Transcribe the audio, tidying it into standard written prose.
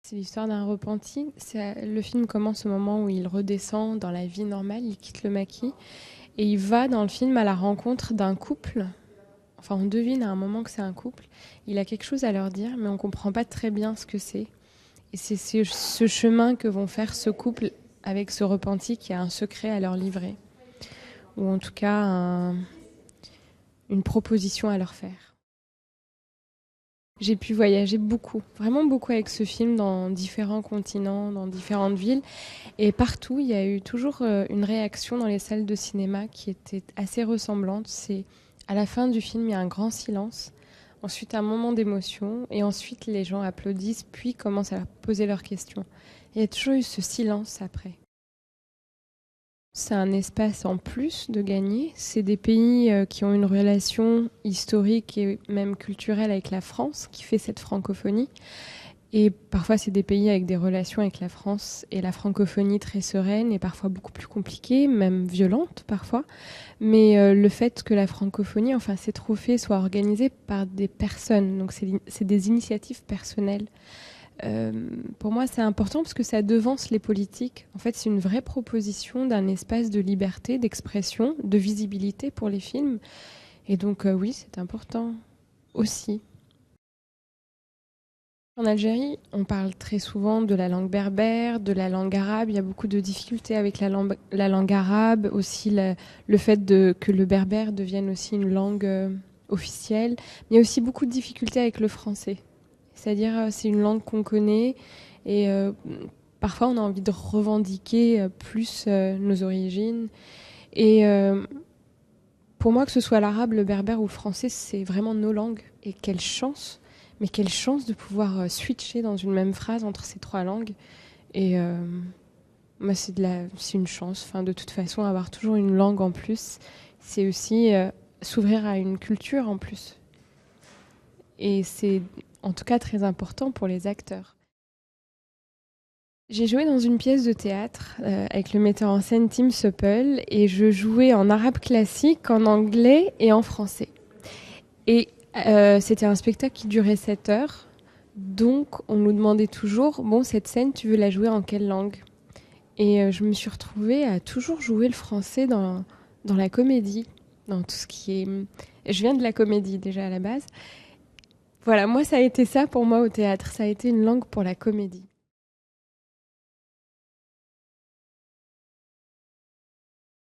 C'est l'histoire d'un repenti. Le film commence au moment où il redescend dans la vie normale, il quitte le maquis et il va dans le film à la rencontre d'un couple. Enfin, on devine à un moment que c'est un couple. Il a quelque chose à leur dire, mais on ne comprend pas très bien ce que c'est. Et c'est ce chemin que vont faire ce couple avec ce repenti qui a un secret à leur livrer. Ou en tout cas, une proposition à leur faire. J'ai pu voyager beaucoup, vraiment beaucoup avec ce film dans différents continents, dans différentes villes. Et partout, il y a eu toujours une réaction dans les salles de cinéma qui était assez ressemblante. C'est à la fin du film, il y a un grand silence, ensuite un moment d'émotion, et ensuite les gens applaudissent, puis commencent à poser leurs questions. Il y a toujours eu ce silence après. C'est un espace en plus de gagner. C'est des pays qui ont une relation historique et même culturelle avec la France, qui fait cette francophonie. Et parfois, c'est des pays avec des relations avec la France et la francophonie très sereines et parfois beaucoup plus compliquées, même violentes parfois. Mais le fait que la francophonie, enfin ces trophées, soient organisés par des personnes, donc c'est des initiatives personnelles. Pour moi, c'est important parce que ça devance les politiques. En fait, c'est une vraie proposition d'un espace de liberté, d'expression, de visibilité pour les films. Et donc, oui, c'est important aussi. En Algérie, on parle très souvent de la langue berbère, de la langue arabe. Il y a beaucoup de difficultés avec la langue arabe, aussi le fait que le berbère devienne aussi une langue officielle. Mais il y a aussi beaucoup de difficultés avec le français. C'est-à-dire, c'est une langue qu'on connaît et parfois on a envie de revendiquer plus nos origines. Et pour moi, que ce soit l'arabe, le berbère ou le français, c'est vraiment nos langues. Et quelle chance! Mais quelle chance de pouvoir switcher dans une même phrase entre ces trois langues. Et bah, c'est une chance. Enfin, de toute façon, avoir toujours une langue en plus, c'est aussi s'ouvrir à une culture en plus. Et c'est en tout cas très important pour les acteurs. J'ai joué dans une pièce de théâtre avec le metteur en scène Tim Supple et je jouais en arabe classique, en anglais et en français. Et c'était un spectacle qui durait 7 heures. Donc, on nous demandait toujours, bon, cette scène, tu veux la jouer en quelle langue? Et je me suis retrouvée à toujours jouer le français dans la comédie, dans tout ce qui est... Je viens de la comédie déjà à la base. Voilà, moi, ça a été ça pour moi au théâtre. Ça a été une langue pour la comédie.